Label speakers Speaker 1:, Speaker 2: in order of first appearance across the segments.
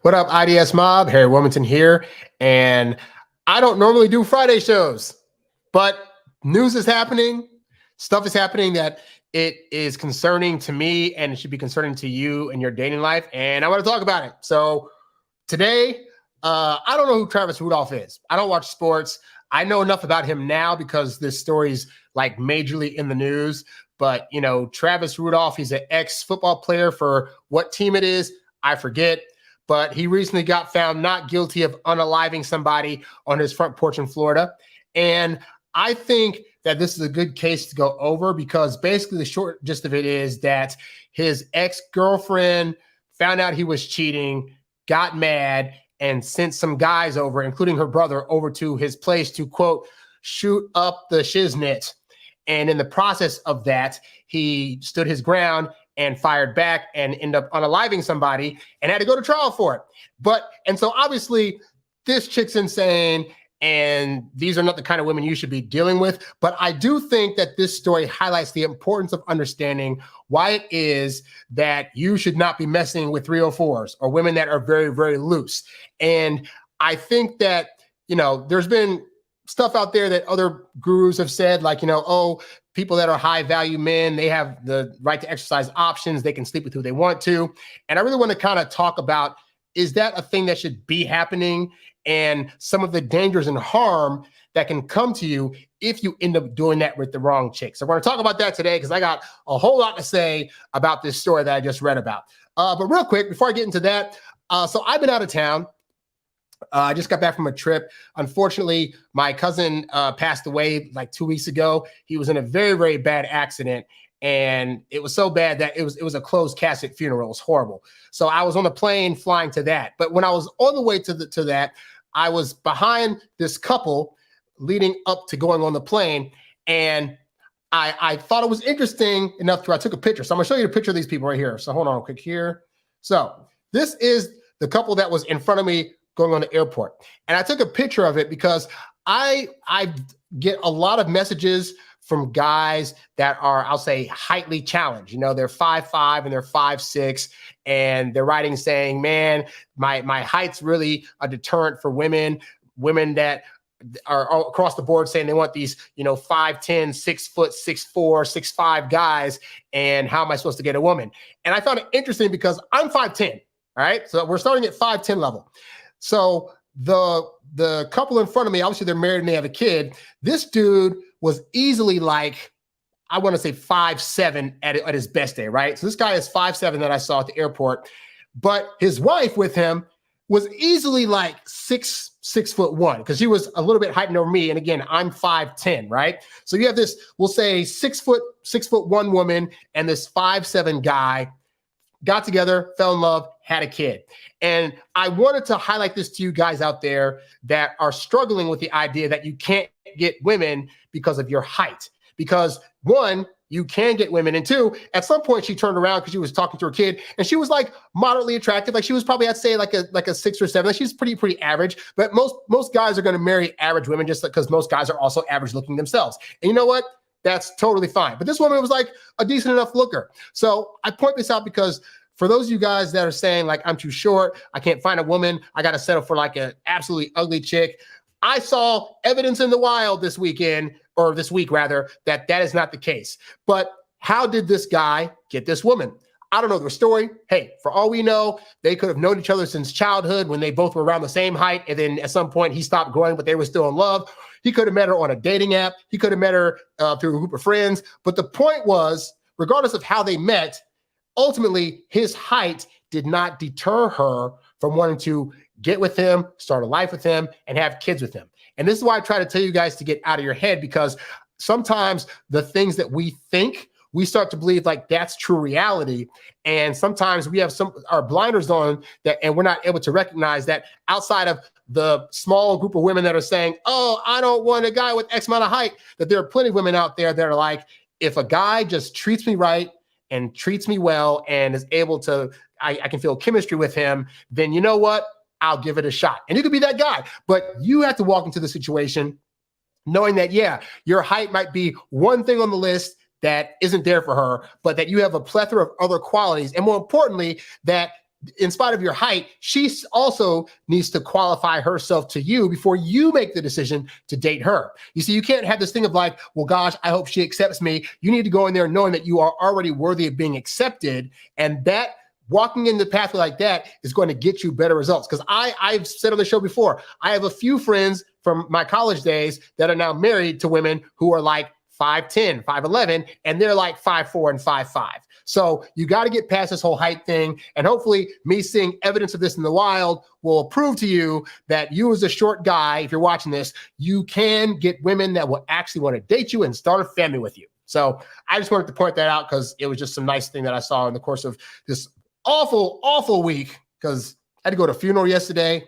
Speaker 1: What up, IDS Mob? Harry Wilmington here. And I don't normally do Friday shows, but news is happening. Stuff is happening that it is concerning to me and it should be concerning to you in your dating life. And I want to talk about it. So today, I don't know who Travis Rudolph is. I don't watch sports. I know enough about him now because this story's like majorly in the news. But, you know, Travis Rudolph, he's an ex-football player for what team it is, I forget. But he recently got found not guilty of unaliving somebody on his front porch in Florida. And I think that this is a good case to go over because basically the short gist of it is that his ex-girlfriend found out he was cheating, got mad, and sent some guys over, including her brother, over to his place to, quote, shoot up the shiznit. And in the process of that, he stood his ground and fired back and ended up unaliving somebody and had to go to trial for it. And so obviously this chick's insane and these are not the kind of women you should be dealing with. But I do think that this story highlights the importance of understanding why it is that you should not be messing with 304s or women that are very, very loose. And I think that, you know, there's been stuff out there that other gurus have said, like, you know, oh, people that are high value men, they have the right to exercise options. They can sleep with who they want to. And I really want to kind of talk about, is that a thing that should be happening and some of the dangers and harm that can come to you if you end up doing that with the wrong chick. So we're going to talk about that today because I got a whole lot to say about this story that I just read about. But real quick, before I get into that, so I've been out of town. I just got back from a trip. Unfortunately, my cousin passed away like 2 weeks ago. He was in a very, very bad accident. And it was so bad that it was a closed casket funeral. It was horrible. So I was on a plane flying to that. But when I was on the way to that, I was behind this couple leading up to going on the plane. And I thought it was interesting enough to I took a picture. So I'm gonna show you a picture of these people right here. So hold on, click here. So this is the couple that was in front of me going on the airport. And I took a picture of it because I get a lot of messages from guys that are, I'll say, heightly challenged. You know, they're 5'5" and they're 5'6", and they're writing saying, man, my height's really a deterrent for women that are all across the board saying they want these, you know, 5'10", 6 foot, 6'4", 6'5" guys. And how am I supposed to get a woman? And I found it interesting because I'm 5'10", all right? So we're starting at 5'10" level. So the couple in front of me, obviously they're married and they have a kid. This dude was easily like, I want to say 5'7" at his best day, right? So this guy is 5'7" that I saw at the airport, but his wife with him was easily like 6'1" because she was a little bit heightened over me. And again, I'm 5'10", right? So you have this, we'll say 6'1" woman and this 5'7" guy got together, fell in love, had a kid. And I wanted to highlight this to you guys out there that are struggling with the idea that you can't get women because of your height. Because one, you can get women. And two, at some point she turned around because she was talking to her kid and she was like moderately attractive. Like she was probably, I'd say like a 6 or 7. Like she's pretty average. But most guys are going to marry average women just because most guys are also average looking themselves. And you know what? That's totally fine. But this woman was like a decent enough looker. So I point this out because for those of you guys that are saying like, I'm too short, I can't find a woman, I got to settle for like an absolutely ugly chick. I saw evidence in the wild this weekend, or this week rather, that is not the case. But how did this guy get this woman? I don't know their story. Hey, for all we know, they could have known each other since childhood when they both were around the same height. And then at some point he stopped growing, but they were still in love. He could have met her on a dating app. He could have met her through a group of friends. But the point was, regardless of how they met, ultimately his height did not deter her from wanting to get with him, start a life with him, and have kids with him. And this is why I try to tell you guys to get out of your head, because sometimes the things that we think, we start to believe like that's true reality. And sometimes we have our blinders on that, and we're not able to recognize that outside of the small group of women that are saying, oh, I don't want a guy with X amount of height, that there are plenty of women out there that are like, if a guy just treats me right and treats me well and is able to, I can feel chemistry with him, then you know what? I'll give it a shot. And you could be that guy, but you have to walk into the situation knowing that, yeah, your height might be one thing on the list that isn't there for her, but that you have a plethora of other qualities. And more importantly, that in spite of your height, she also needs to qualify herself to you before you make the decision to date her. You see, you can't have this thing of like, well, gosh, I hope she accepts me. You need to go in there knowing that you are already worthy of being accepted. And that walking in the pathway like that is going to get you better results. Because I've said on the show before, I have a few friends from my college days that are now married to women who are like 5'10", 5'11", and they're like 5'4" and 5'5". So you got to get past this whole height thing. And hopefully me seeing evidence of this in the wild will prove to you that you as a short guy, if you're watching this, you can get women that will actually want to date you and start a family with you. So I just wanted to point that out because it was just some nice thing that I saw in the course of this awful, awful week, because I had to go to a funeral yesterday.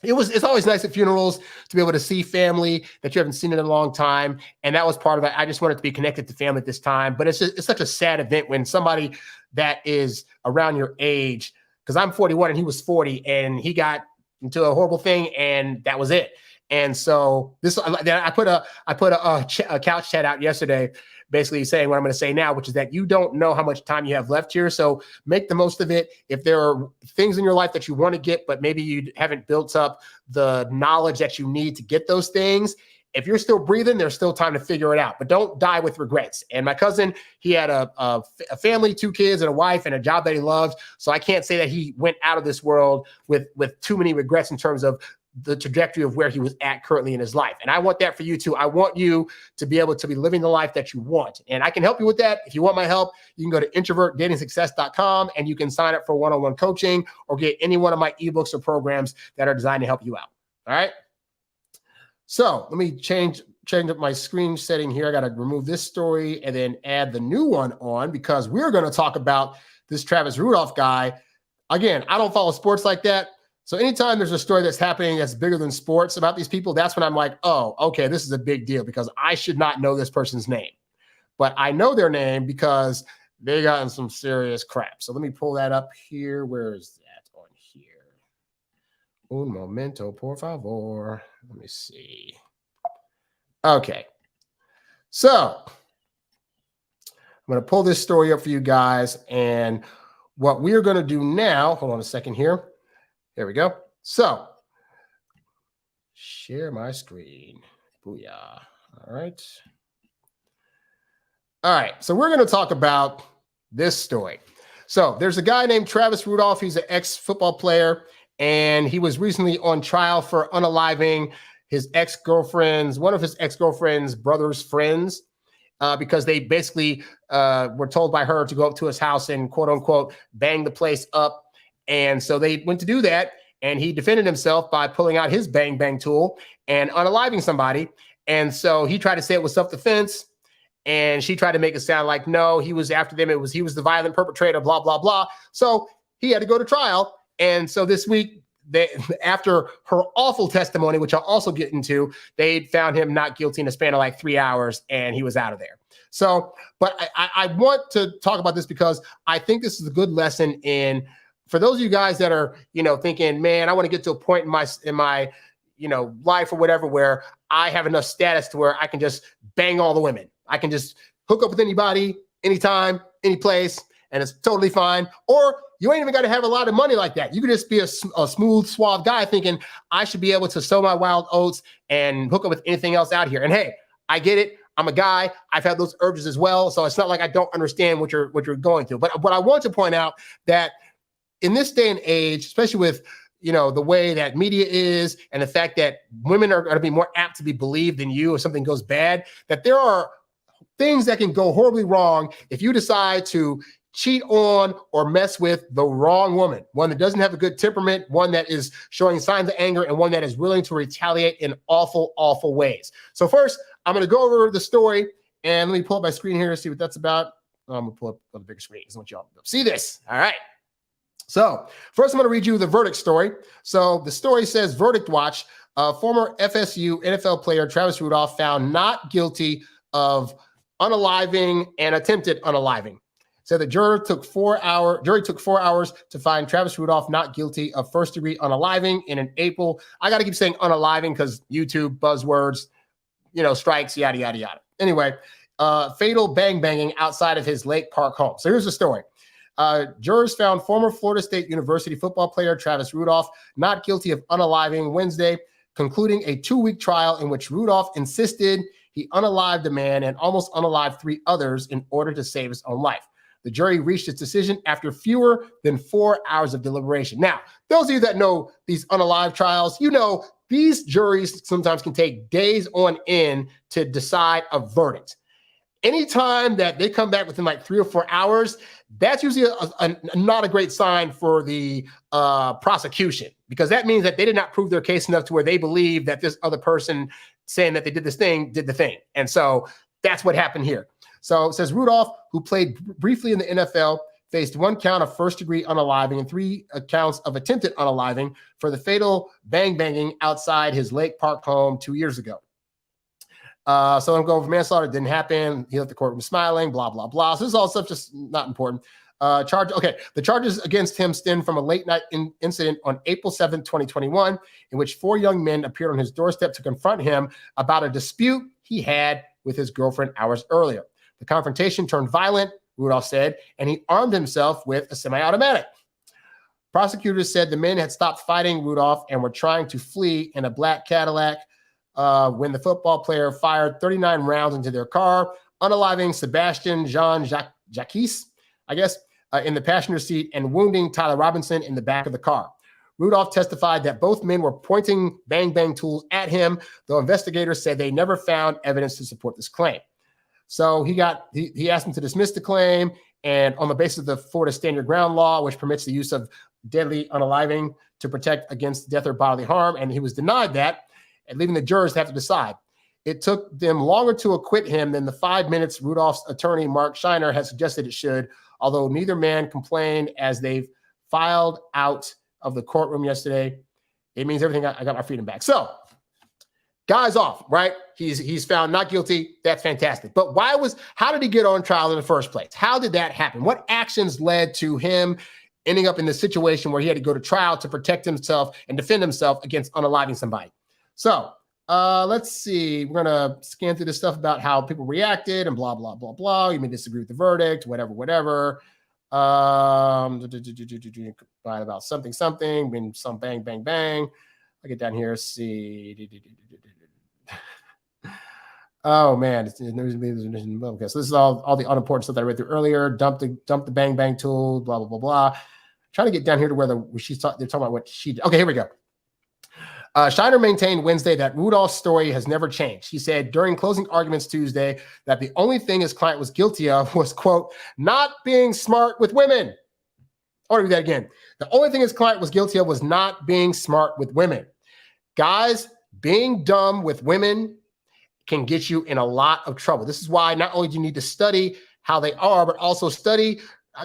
Speaker 1: It's always nice at funerals to be able to see family that you haven't seen in a long time. And that was part of it. I just wanted to be connected to family at this time. But it's such a sad event when somebody that is around your age, because I'm 41 and he was 40, and he got into a horrible thing, and that was it. And so I put a couch chat out yesterday, basically saying what I'm going to say now, which is that you don't know how much time you have left here. So make the most of it. If there are things in your life that you want to get, but maybe you haven't built up the knowledge that you need to get those things, if you're still breathing, there's still time to figure it out, but don't die with regrets. And my cousin, he had a family, 2 kids and a wife and a job that he loved. So I can't say that he went out of this world with too many regrets in terms of the trajectory of where he was at currently in his life. And I want that for you too. I want you to be able to be living the life that you want. And I can help you with that. If you want my help, you can go to introvertdatingsuccess.com and you can sign up for one-on-one coaching or get any one of my ebooks or programs that are designed to help you out. All right. So let me change up my screen setting here. I got to remove this story and then add the new one on, because we're going to talk about this Travis Rudolph guy. Again, I don't follow sports like that. So anytime there's a story that's happening that's bigger than sports about these people, that's when I'm like, oh, okay, this is a big deal, because I should not know this person's name. But I know their name because they got in some serious crap. So let me pull that up here. Where is that on here? Un momento, por favor. Let me see. Okay. So I'm going to pull this story up for you guys. And what we're going to do now, hold on a second here. There we go. So share my screen. Booyah. All right. All right. So we're going to talk about this story. So there's a guy named Travis Rudolph. He's an ex-football player, and he was recently on trial for unaliving his ex-girlfriend's, one of his ex-girlfriend's brother's friends, because they basically were told by her to go up to his house and quote unquote bang the place up. And so they went to do that, and he defended himself by pulling out his bang bang tool and unaliving somebody. And so he tried to say it was self-defense, and she tried to make it sound like, no, he was after them. He was the violent perpetrator, blah, blah, blah. So he had to go to trial. And so this week, after her awful testimony, which I'll also get into, they found him not guilty in a span of like 3 hours, and he was out of there. So, but I want to talk about this because I think this is a good lesson for those of you guys that are, thinking, man, I want to get to a point in my, life or whatever, where I have enough status to where I can just bang all the women. I can just hook up with anybody, anytime, any place, and it's totally fine. Or you ain't even got to have a lot of money like that. You can just be a smooth, suave guy thinking I should be able to sow my wild oats and hook up with anything else out here. And hey, I get it. I'm a guy. I've had those urges as well. So it's not like I don't understand what you're going through. But what I want to point out that in this day and age, especially with, the way that media is and the fact that women are going to be more apt to be believed than you if something goes bad, that there are things that can go horribly wrong if you decide to cheat on or mess with the wrong woman, one that doesn't have a good temperament, one that is showing signs of anger, and one that is willing to retaliate in awful, awful ways. So first, I'm going to go over the story, and let me pull up my screen here to see what that's about. I'm going to pull up on the bigger screen. I want you all to see this. All right. So first, I'm going to read you the verdict story. So the story says, verdict watch, former FSU NFL player Travis Rudolph found not guilty of unaliving and attempted unaliving. So the jury took 4 hours to find Travis Rudolph not guilty of first-degree unaliving in an April. I got to keep saying unaliving because YouTube buzzwords, strikes, yada, yada, yada. Anyway, fatal bang banging outside of his Lake Park home. So here's the story. Jurors found former Florida State University football player Travis Rudolph not guilty of unaliving Wednesday, concluding a 2-week trial in which Rudolph insisted he unalived a man and almost unalived 3 others in order to save his own life. The jury reached its decision after fewer than 4 hours of deliberation. Now, those of you that know these unalived trials, you know these juries sometimes can take days on end to decide a verdict. Anytime that they come back within like 3 or 4 hours, that's usually not a great sign for the prosecution, because that means that they did not prove their case enough to where they believe that this other person saying that they did this thing did the thing. And so that's what happened here. So it says Rudolph, who played briefly in the NFL, faced 1 count of first-degree unaliving and 3 counts of attempted unaliving for the fatal bang-banging outside his Lake Park home 2 years ago. So I'm going for manslaughter. It didn't happen. He left the courtroom smiling, blah, blah, blah. So this is all stuff just not important. The charges against him stem from a late-night incident on April 7, 2021, in which 4 young men appeared on his doorstep to confront him about a dispute he had with his girlfriend hours earlier. The confrontation turned violent, Rudolph said, and he armed himself with a semi-automatic. Prosecutors said the men had stopped fighting Rudolph and were trying to flee in a black Cadillac when the football player fired 39 rounds into their car, unaliving Sebastian Jean-Jacques, I guess, in the passenger seat and wounding Tyler Robinson in the back of the car. Rudolph testified that both men were pointing bang-bang tools at him, though investigators said they never found evidence to support this claim. So he asked him to dismiss the claim, and on the basis of the Florida Stand Your Ground law, which permits the use of deadly unaliving to protect against death or bodily harm, and he was denied that, and leaving the jurors to have to decide. It took them longer to acquit him than the 5 minutes Rudolph's attorney, Mark Scheiner, had suggested it should, although neither man complained as they've filed out of the courtroom yesterday. It means everything. I got my freedom back. So, guy's off, right? He's found not guilty. That's fantastic. But how did he get on trial in the first place? How did that happen? What actions led to him ending up in this situation where he had to go to trial to protect himself and defend himself against unaliving somebody? So let's see. We're going to scan through this stuff about how people reacted and blah, blah, blah, blah. You may disagree with the verdict, whatever. About something, been some bang, bang, bang. I'll get down here. See. Oh, man. Okay, so this is all the unimportant stuff that I read through earlier. Dump the bang, bang tool, blah, blah, blah, blah. Trying to get down here to where they're talking about what she did. Okay, here we go. Scheiner maintained Wednesday that Rudolph's story has never changed. He said during closing arguments Tuesday that the only thing his client was guilty of was, quote, not being smart with women. I want to read that again. The only thing his client was guilty of was not being smart with women. Guys, being dumb with women can get you in a lot of trouble. This is why not only do you need to study how they are, but also study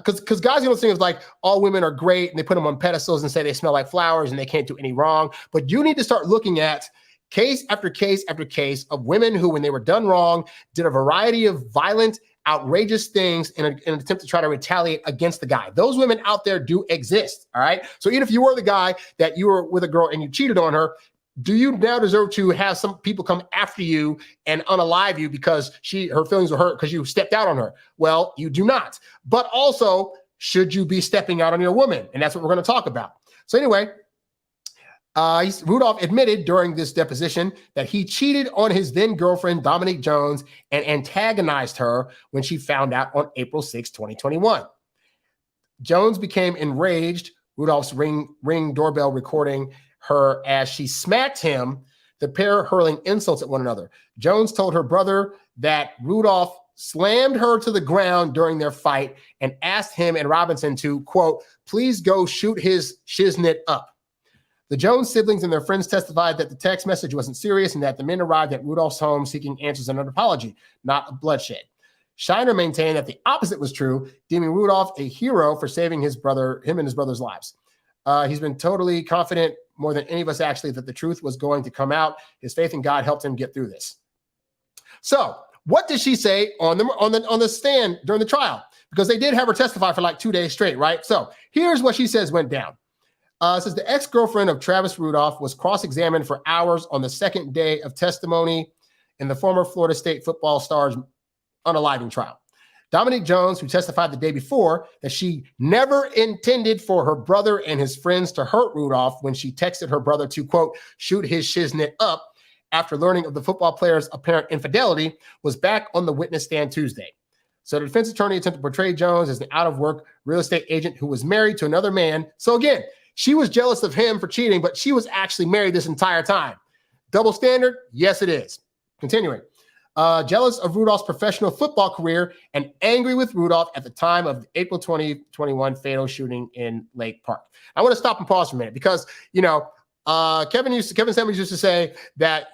Speaker 1: because guys, you know, things like all women are great and they put them on pedestals and say they smell like flowers and they can't do any wrong. But you need to start looking at case after case after case of women who, when they were done wrong, did a variety of violent, outrageous things in an attempt to try to retaliate against the guy. Those women out there do exist. All right. So even if you were the guy that you were with a girl and you cheated on her, do you now deserve to have some people come after you and unalive you because her feelings were hurt because you stepped out on her? Well, you do not. But also, should you be stepping out on your woman? And that's what we're going to talk about. So anyway, Rudolph admitted during this deposition that he cheated on his then girlfriend, Dominique Jones, and antagonized her when she found out on April 6, 2021. Jones became enraged. Rudolph's ring doorbell recording her as she smacked him, the pair hurling insults at one another. Jones told her brother that Rudolph slammed her to the ground during their fight and asked him and Robinson to, quote, please go shoot his shiznit up. The Jones siblings and their friends testified that the text message wasn't serious and that the men arrived at Rudolph's home seeking answers and an apology, not a bloodshed. Scheiner maintained that the opposite was true, deeming Rudolph a hero for saving him and his brother's lives. He's been totally confident, more than any of us actually, that the truth was going to come out. His faith in God helped him get through this. So what did she say on the stand during the trial? Because they did have her testify for like 2 days straight, right? So here's what she says went down. It says the ex-girlfriend of Travis Rudolph was cross-examined for hours on the second day of testimony in the former Florida State football star's unaliving trial. Dominique Jones, who testified the day before that she never intended for her brother and his friends to hurt Rudolph when she texted her brother to, quote, shoot his shiznit up after learning of the football player's apparent infidelity, was back on the witness stand Tuesday. So the defense attorney attempted to portray Jones as an out-of-work real estate agent who was married to another man. So again, she was jealous of him for cheating, but she was actually married this entire time. Double standard? Yes, it is. Continuing. Jealous of Rudolph's professional football career and angry with Rudolph at the time of the April 2021 fatal shooting in Lake Park. I want to stop and pause for a minute because, Kevin Samuels used to say that,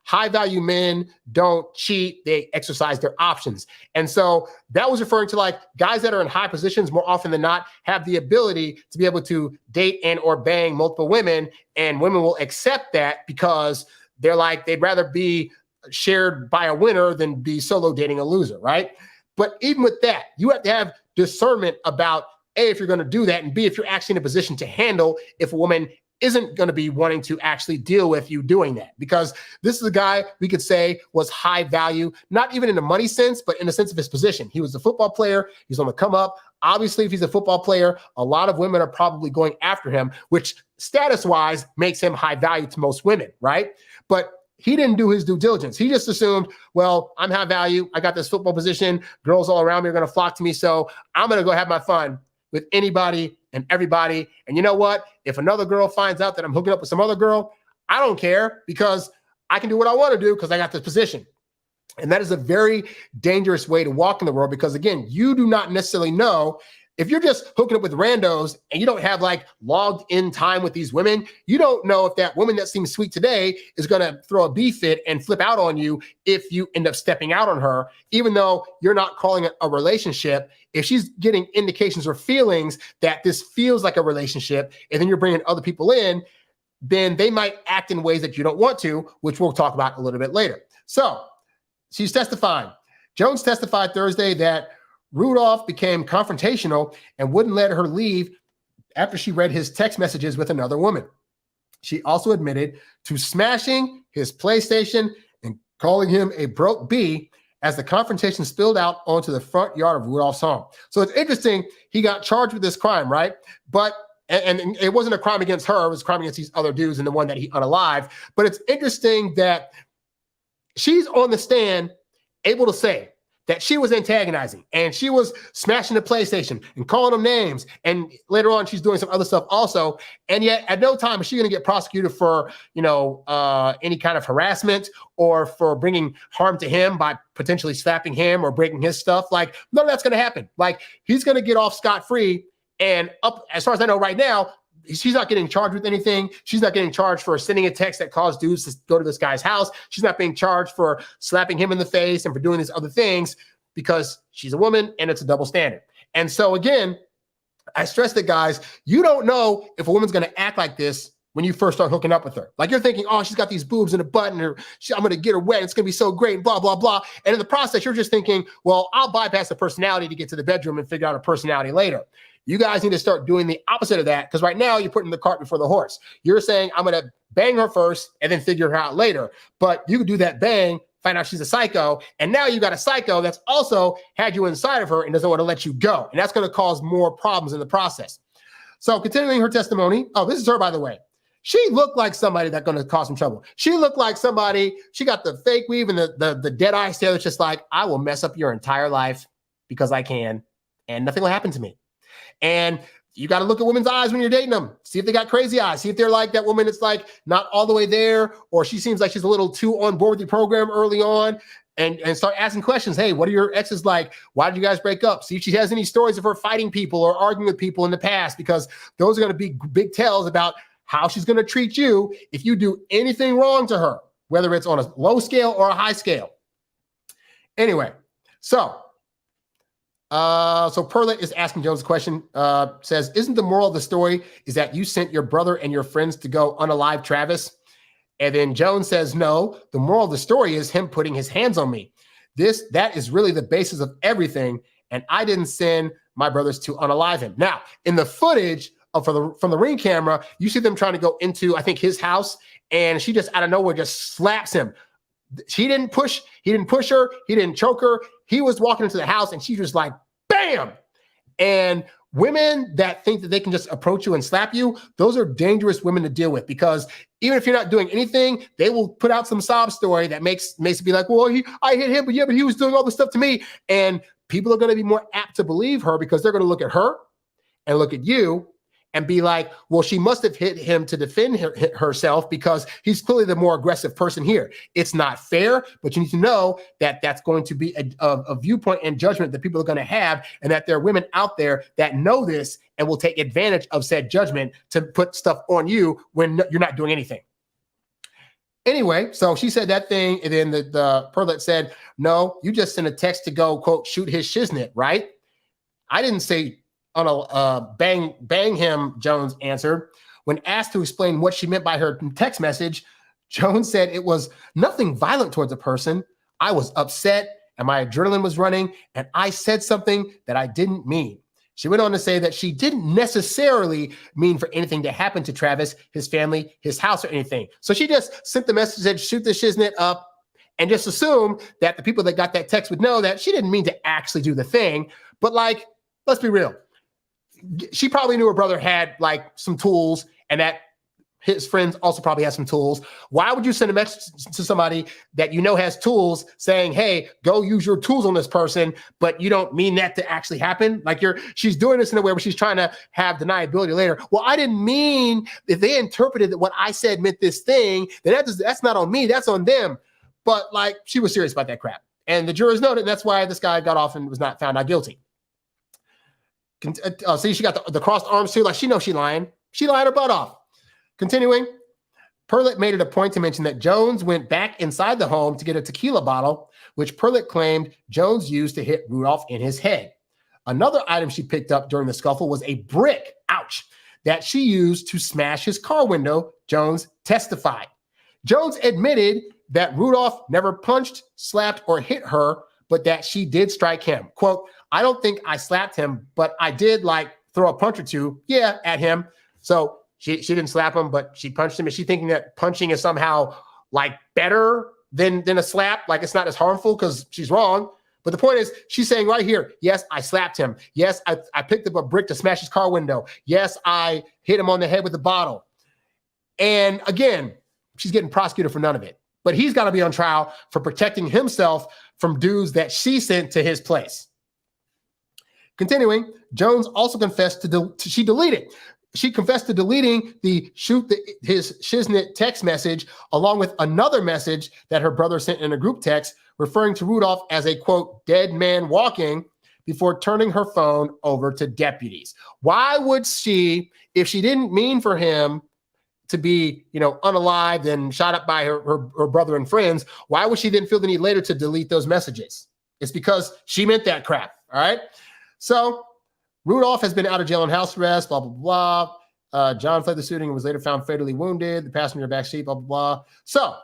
Speaker 1: high value men don't cheat, they exercise their options. And so that was referring to like guys that are in high positions more often than not have the ability to be able to date and or bang multiple women, and women will accept that because they're like, they'd rather be shared by a winner than be solo dating a loser, right? But even with that, you have to have discernment about A, if you're going to do that, and B, if you're actually in a position to handle if a woman isn't going to be wanting to actually deal with you doing that. Because this is a guy we could say was high value, not even in the money sense, but in the sense of his position. He was a football player. He's on the come up. Obviously, if he's a football player, a lot of women are probably going after him, which status-wise makes him high value to most women, right? But he didn't do his due diligence. He just assumed, well, I'm high value. I got this football position. Girls all around me are going to flock to me. So I'm going to go have my fun with anybody and everybody. And you know what? If another girl finds out that I'm hooking up with some other girl, I don't care because I can do what I want to do because I got this position. And that is a very dangerous way to walk in the world because, again, you do not necessarily know. If you're just hooking up with randos and you don't have like logged in time with these women, you don't know if that woman that seems sweet today is going to throw a B fit and flip out on you if you end up stepping out on her, even though you're not calling it a relationship. If she's getting indications or feelings that this feels like a relationship and then you're bringing other people in, then they might act in ways that you don't want to, which we'll talk about a little bit later. So she's testifying. Jones testified Thursday that Rudolph became confrontational and wouldn't let her leave after she read his text messages with another woman. She also admitted to smashing his PlayStation and calling him a broke B as the confrontation spilled out onto the front yard of Rudolph's home. So it's interesting. He got charged with this crime, right? But and it wasn't a crime against her. It was a crime against these other dudes and the one that he unalived. But it's interesting that she's on the stand able to say that she was antagonizing and she was smashing the PlayStation and calling them names. And later on, she's doing some other stuff also. And yet at no time is she going to get prosecuted for, any kind of harassment or for bringing harm to him by potentially slapping him or breaking his stuff. Like, none of that's going to happen. Like, he's going to get off scot-free. And up, as far as I know right now, she's not getting charged with anything. She's not getting charged for sending a text that caused dudes to go to this guy's house. She's not being charged for slapping him in the face and for doing these other things because she's a woman and it's a double standard. And so again, I stress that, guys, you don't know if a woman's going to act like this when you first start hooking up with her. Like, you're thinking, oh, she's got these boobs and a butt and I'm going to get her wet. It's going to be so great and blah, blah, blah. And in the process, you're just thinking, well, I'll bypass the personality to get to the bedroom and figure out her personality later. You guys need to start doing the opposite of that because right now you're putting the cart before the horse. You're saying, I'm going to bang her first and then figure her out later. But you could do that bang, find out she's a psycho, and now you got a psycho that's also had you inside of her and doesn't want to let you go. And that's going to cause more problems in the process. So continuing her testimony. Oh, this is her, by the way. She looked like somebody that's going to cause some trouble. She looked like somebody, she got the fake weave and the dead eye stare that's just like, I will mess up your entire life because I can, and nothing will happen to me. And you got to look at women's eyes when you're dating them. See if they got crazy eyes. See if they're like that woman that's like not all the way there, or she seems like she's a little too on board with the program early on, and start asking questions. Hey, what are your exes like? Why did you guys break up? See if she has any stories of her fighting people or arguing with people in the past, because those are going to be big tells about how she's going to treat you if you do anything wrong to her, whether it's on a low scale or a high scale. Anyway, so Perlett is asking Jones a question, says, isn't the moral of the story is that you sent your brother and your friends to go unalive Travis? And then Jones says, no, the moral of the story is him putting his hands on me. That is really the basis of everything. And I didn't send my brothers to unalive him. Now, in the footage from the ring camera, you see them trying to go into, I think, his house, and she just out of nowhere just slaps him. he didn't push her, he didn't choke her. He was walking into the house and she was like, bam. And women that think that they can just approach you and slap you, those are dangerous women to deal with, because even if you're not doing anything, they will put out some sob story that makes it be like, well, I hit him, but he was doing all this stuff to me. And people are going to be more apt to believe her because they're going to look at her and look at you and be like, well, she must have hit him to defend herself because he's clearly the more aggressive person here. It's not fair, but you need to know that that's going to be a viewpoint and judgment that people are going to have, and that there are women out there that know this and will take advantage of said judgment to put stuff on you when you're not doing anything. Anyway, so she said that thing, and then the Perlet said, no, you just sent a text to go, quote, shoot his shiznit, right? I didn't say on a bang him, Jones answered. When asked to explain what she meant by her text message, Jones said it was nothing violent towards a person. I was upset and my adrenaline was running, and I said something that I didn't mean. She went on to say that she didn't necessarily mean for anything to happen to Travis, his family, his house, or anything. So she just sent the message that shoot the shiznit up, and just assumed that the people that got that text would know that she didn't mean to actually do the thing. But like, let's be real. She probably knew her brother had like some tools, and that his friends also probably had some tools. Why would you send a message to somebody that you know has tools saying, hey, go use your tools on this person, but you don't mean that to actually happen? Like she's doing this in a way where she's trying to have deniability later. Well, I didn't mean, if they interpreted that what I said meant this thing, then that's not on me, that's on them. But like, she was serious about that crap. And the jurors noted, and that's why this guy got off and was not found not guilty. See, she got the crossed arms too. Like, she knows she lying. She lied her butt off. Continuing, Perlet made it a point to mention that Jones went back inside the home to get a tequila bottle, which Perlet claimed Jones used to hit Rudolph in his head. Another item she picked up during the scuffle was a brick, ouch, that she used to smash his car window, Jones testified. Jones admitted that Rudolph never punched, slapped, or hit her, but that she did strike him. Quote, I don't think I slapped him, but I did like throw a punch or two, at him. So she didn't slap him, but she punched him. Is she thinking that punching is somehow like better than a slap? Like it's not as harmful, because she's wrong. But the point is, she's saying right here, yes, I slapped him. Yes, I picked up a brick to smash his car window. Yes, I hit him on the head with a bottle. And again, she's getting prosecuted for none of it. But he's got to be on trial for protecting himself from dudes that she sent to his place. Continuing, Jones also confessed She confessed to deleting his shiznit text message, along with another message that her brother sent in a group text referring to Rudolph as a, quote, dead man walking, before turning her phone over to deputies. Why would she, if she didn't mean for him to be, unalived and shot up by her brother and friends, why would she then feel the need later to delete those messages? It's because she meant that crap, all right? So Rudolph has been out of jail on house arrest, blah, blah, blah. John fled the shooting and was later found fatally wounded. The passenger backseat, blah, blah, blah. So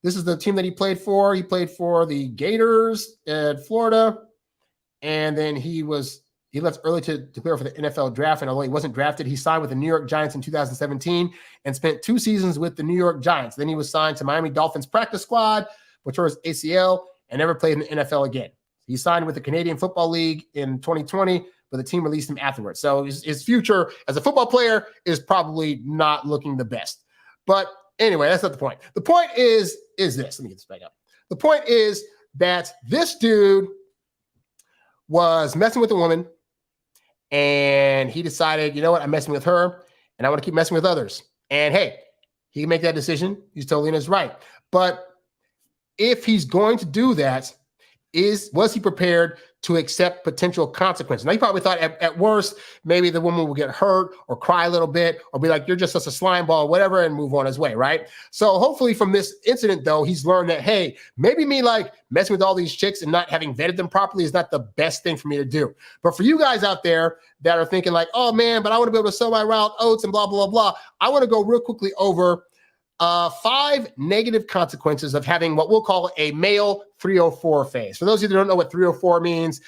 Speaker 1: this is the team that he played for. He played for the Gators at Florida. And then he left early to declare for the NFL draft. And although he wasn't drafted, he signed with the New York Giants in 2017 and spent 2 seasons with the New York Giants. Then he was signed to Miami Dolphins practice squad, but tore his ACL and never played in the NFL again. He signed with the Canadian Football League in 2020, but the team released him afterwards. So his future as a football player is probably not looking the best. But anyway, that's not the point. The point is this. Let me get this back up. The point is that this dude was messing with a woman, and he decided, you know what, I'm messing with her, and I want to keep messing with others. And hey, he can make that decision. He's totally in his right. But if he's going to do that, was he prepared to accept potential consequences? Now, he probably thought at worst, maybe the woman will get hurt or cry a little bit or be like, you're just a slime ball, whatever, and move on his way, right? So hopefully from this incident, though, he's learned that, hey, maybe me like messing with all these chicks and not having vetted them properly is not the best thing for me to do. But for you guys out there that are thinking like, oh, man, but I want to be able to sell my wild oats and blah, blah, blah, I want to go real quickly over 5 negative consequences of having what we'll call a male 304 phase. For those of you that don't know what 304 means,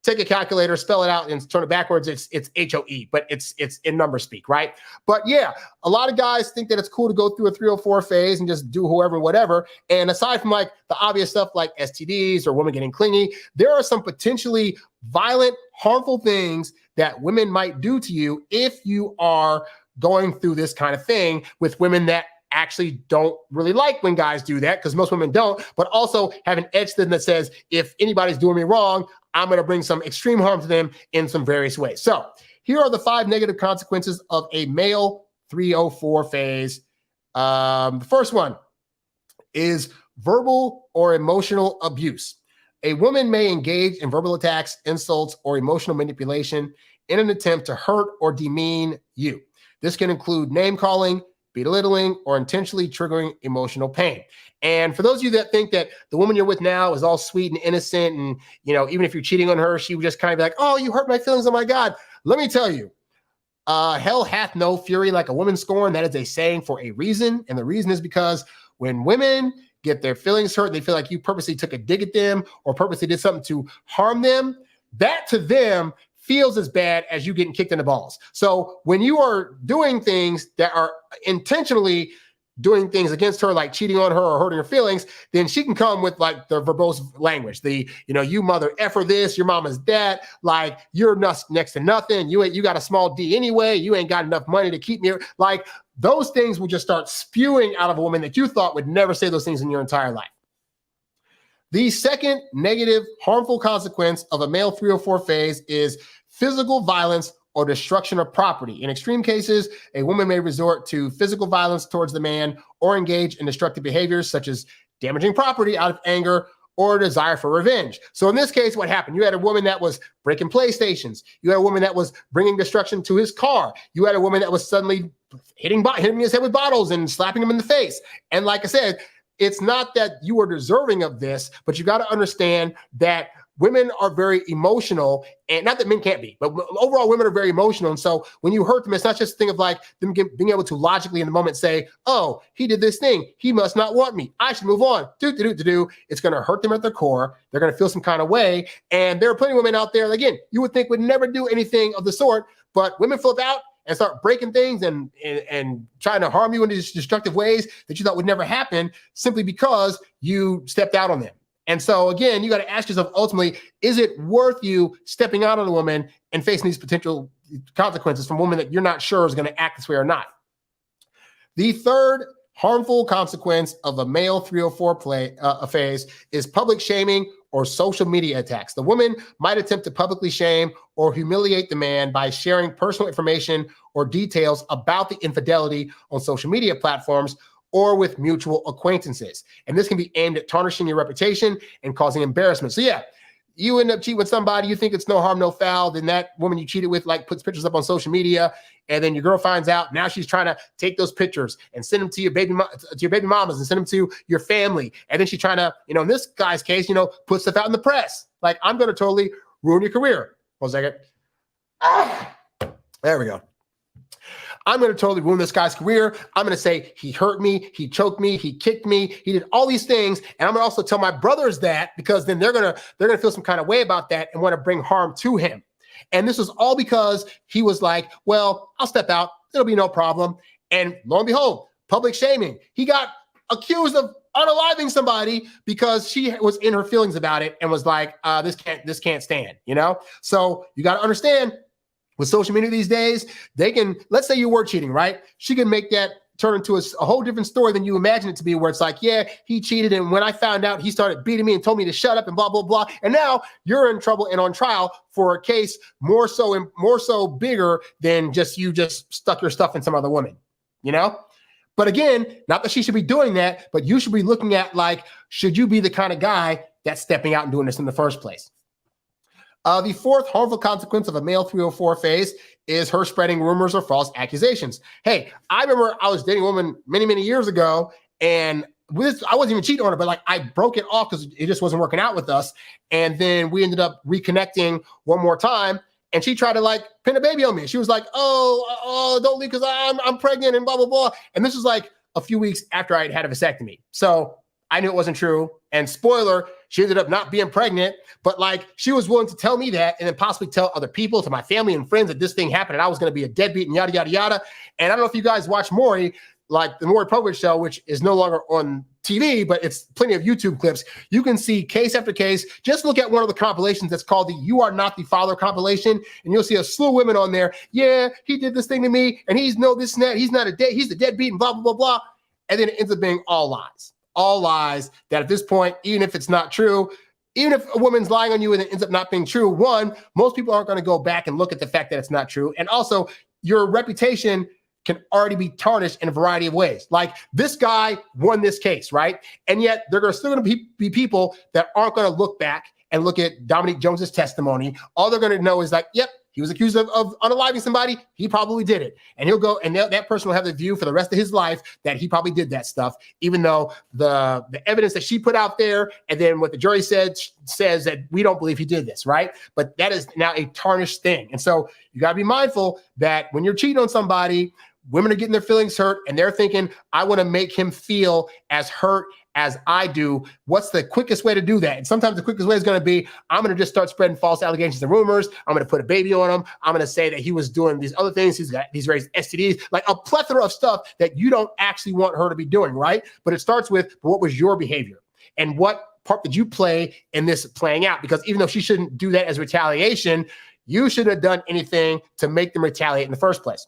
Speaker 1: take a calculator, spell it out, and turn it backwards. It's HOE, but it's in number speak, right? But yeah, a lot of guys think that it's cool to go through a 304 phase and just do whoever, whatever. And aside from like the obvious stuff like STDs or women getting clingy, there are some potentially violent, harmful things that women might do to you if you are going through this kind of thing with women that actually don't really like when guys do that, because most women don't, but also have an edge to them that says, if anybody's doing me wrong, I'm going to bring some extreme harm to them in some various ways. So here are the 5 negative consequences of a male 304 phase. The first one is verbal or emotional abuse. A woman may engage in verbal attacks, insults, or emotional manipulation in an attempt to hurt or demean you. This can include name calling, belittling, or intentionally triggering emotional pain. And for those of you that think that the woman you're with now is all sweet and innocent, and even if you're cheating on her, she would just kind of be like, oh, you hurt my feelings, oh my God. Let me tell you, hell hath no fury like a woman scorned. That is a saying for a reason. And the reason is because when women get their feelings hurt, they feel like you purposely took a dig at them or purposely did something to harm them, that to them feels as bad as you getting kicked in the balls. So when you are doing things that are intentionally doing things against her, like cheating on her or hurting her feelings, then she can come with like the verbose language, you mother effer this, your mama's that, like you're next to nothing, you got a small D anyway, you ain't got enough money to keep me, like those things will just start spewing out of a woman that you thought would never say those things in your entire life. The second negative, harmful consequence of a male 304 phase is physical violence or destruction of property. In extreme cases, a woman may resort to physical violence towards the man or engage in destructive behaviors such as damaging property out of anger or desire for revenge. So in this case, what happened? You had a woman that was breaking PlayStations. You had a woman that was bringing destruction to his car. You had a woman that was suddenly hitting his head with bottles and slapping him in the face. And like I said, it's not that you are deserving of this, but you got to understand that women are very emotional, and not that men can't be, but overall women are very emotional. And so when you hurt them, it's not just a thing of like them being able to logically in the moment say, oh, he did this thing, he must not want me, I should move on. It's going to hurt them at their core. They're going to feel some kind of way. And there are plenty of women out there, again, you would think would never do anything of the sort, but women flip out and start breaking things and trying to harm you in these destructive ways that you thought would never happen simply because you stepped out on them. And so, again, you got to ask yourself, ultimately, is it worth you stepping out on a woman and facing these potential consequences from a woman that you're not sure is going to act this way or not? The third harmful consequence of a male 304 phase is public shaming or social media attacks. The woman might attempt to publicly shame or humiliate the man by sharing personal information or details about the infidelity on social media platforms or with mutual acquaintances. And this can be aimed at tarnishing your reputation and causing embarrassment. So yeah, you end up cheating with somebody, you think it's no harm, no foul, then that woman you cheated with like puts pictures up on social media, and then your girl finds out, now she's trying to take those pictures and send them to your baby mamas and send them to your family. And then she's trying to, in this guy's case, put stuff out in the press. Like, I'm going to totally ruin your career. Hold a second. There we go. I'm going to totally ruin this guy's career. I'm going to say he hurt me, he choked me, he kicked me, he did all these things, and I'm going to also tell my brothers that, because then they're going to feel some kind of way about that and want to bring harm to him. And this was all because he was like, well, I'll step out, it'll be no problem. And lo and behold, public shaming. He got accused of unaliving somebody because she was in her feelings about it and was like, this can't stand, So you got to understand, with social media these days, they can, let's say you were cheating, right? She can make that turn into a whole different story than you imagine it to be, where it's like, yeah, he cheated, and when I found out, he started beating me and told me to shut up and blah, blah, blah. And now you're in trouble and on trial for a case more so bigger than you just stuck your stuff in some other woman, But again, not that she should be doing that, but you should be looking at, like, should you be the kind of guy that's stepping out and doing this in the first place? The fourth harmful consequence of a male 304 phase is her spreading rumors or false accusations. Hey, I remember I was dating a woman many, many years ago, and I wasn't even cheating on her, but like I broke it off because it just wasn't working out with us. And then we ended up reconnecting one more time, and she tried to like pin a baby on me. She was like, oh, don't leave because I'm pregnant and blah, blah, blah. And this was like a few weeks after I had had a vasectomy. So I knew it wasn't true. And spoiler, She ended up not being pregnant, but like she was willing to tell me that and then possibly tell other people, to my family and friends, that this thing happened and I was going to be a deadbeat and yada, yada, yada. And I don't know if you guys watch Maury, like the Maury Povich show, which is no longer on TV, but it's plenty of YouTube clips. You can see case after case. Just look at one of the compilations that's called the You Are Not the Father compilation, and you'll see a slew of women on there. Yeah, he did this thing to me, and he's no this and that. He's not he's the deadbeat and blah, blah, blah, blah. And then it ends up being all lies. All lies that at this point, even if it's not true, even if a woman's lying on you and it ends up not being true, one, most people aren't going to go back and look at the fact that it's not true. And also, your reputation can already be tarnished in a variety of ways. Like, this guy won this case, right? And yet there are still going to be people that aren't going to look back and look at Dominique Jones's testimony. All they're going to know is like, yep, he was accused of unaliving somebody. He probably did it. And he'll go, and that person will have the view for the rest of his life that he probably did that stuff, even though the evidence that she put out there and then what the jury says that we don't believe he did this, right? But that is now a tarnished thing. And so you got to be mindful that when you're cheating on somebody, women are getting their feelings hurt and they're thinking, I want to make him feel as hurt as I do. What's the quickest way to do that? And sometimes the quickest way is going to be, I'm going to just start spreading false allegations and rumors. I'm going to put a baby on him. I'm going to say that he was doing these other things. He's got these various STDs, like a plethora of stuff that you don't actually want her to be doing, right? But it starts with, what was your behavior? And what part did you play in this playing out? Because even though she shouldn't do that as retaliation, you shouldn't have done anything to make them retaliate in the first place.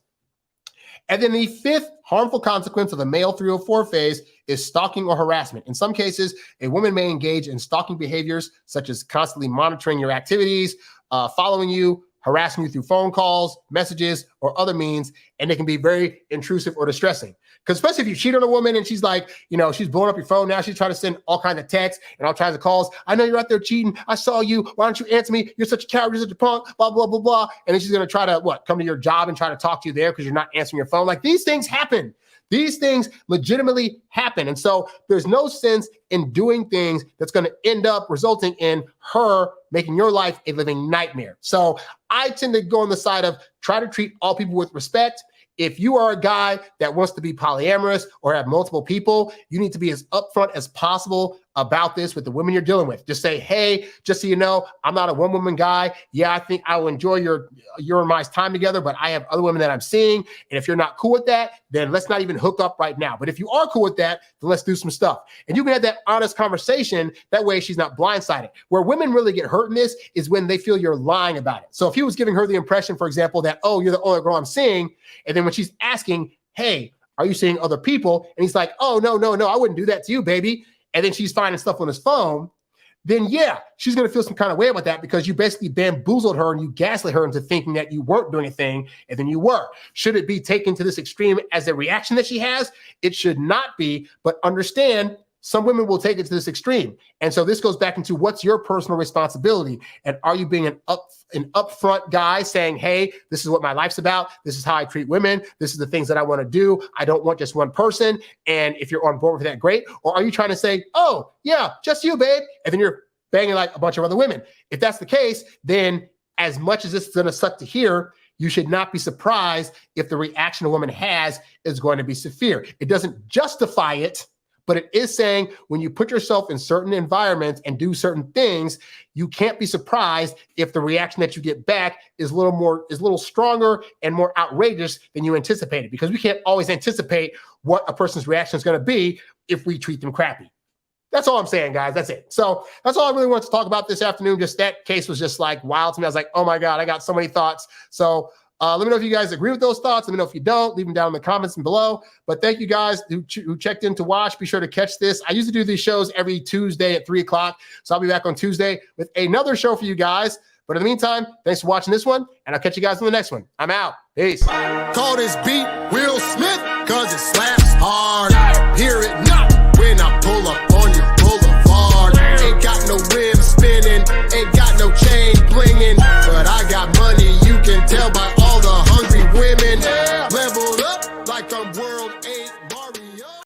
Speaker 1: And then the fifth harmful consequence of the male 304 phase is stalking or harassment. In some cases, a woman may engage in stalking behaviors, such as constantly monitoring your activities, following you, harassing you through phone calls, messages, or other means, and it can be very intrusive or distressing. Because especially if you cheat on a woman and she's like, she's blowing up your phone now, she's trying to send all kinds of texts and all kinds of calls. I know you're out there cheating. I saw you. Why don't you answer me? You're such a coward. You're such a punk, blah, blah, blah, blah. And then she's going to try to, come to your job and try to talk to you there because you're not answering your phone. Like, these things happen. These things legitimately happen. And so there's no sense in doing things that's going to end up resulting in her making your life a living nightmare. So I tend to go on the side of try to treat all people with respect. If you are a guy that wants to be polyamorous or have multiple people, you need to be as upfront as possible about this with the women you're dealing with. Just say, hey, just so you know, I'm not a one-woman guy. Yeah, I think I will enjoy your and my time together, but I have other women that I'm seeing. And if you're not cool with that, then let's not even hook up right now. But if you are cool with that, then let's do some stuff. And you can have that honest conversation. That way she's not blindsided. Where women really get hurt in this is when they feel you're lying about it. So if he was giving her the impression, for example, that, oh, you're the only girl I'm seeing, and then when she's asking, hey, are you seeing other people? And he's like, oh, no, I wouldn't do that to you, baby. And then she's finding stuff on his phone, then yeah, she's going to feel some kind of way about that because you basically bamboozled her and you gaslit her into thinking that you weren't doing a thing and then you were. Should it be taken to this extreme as a reaction that she has? It should not be, but understand some women will take it to this extreme. And so this goes back into what's your personal responsibility. And are you being an upfront guy saying, hey, this is what my life's about. This is how I treat women. This is the things that I want to do. I don't want just one person. And if you're on board with that, great. Or are you trying to say, oh, yeah, just you, babe. And then you're banging like a bunch of other women. If that's the case, then as much as this is going to suck to hear, you should not be surprised if the reaction a woman has is going to be severe. It doesn't justify it, but it is saying when you put yourself in certain environments and do certain things, you can't be surprised if the reaction that you get back is a little stronger and more outrageous than you anticipated, because we can't always anticipate what a person's reaction is going to be if we treat them crappy. That's all I'm saying, guys. That's it. So that's all I really want to talk about this afternoon. Just that case was just like wild to me. I was like, oh my God, I got so many thoughts. So let me know if you guys agree with those thoughts. Let me know if you don't. Leave them down in the comments and below. But thank you guys who checked in to watch. Be sure to catch this. I used to do these shows every Tuesday at 3 o'clock. So I'll be back on Tuesday with another show for you guys. But in the meantime, thanks for watching this one, and I'll catch you guys in the next one. I'm out. Peace.
Speaker 2: Call this beat Will Smith, cause it's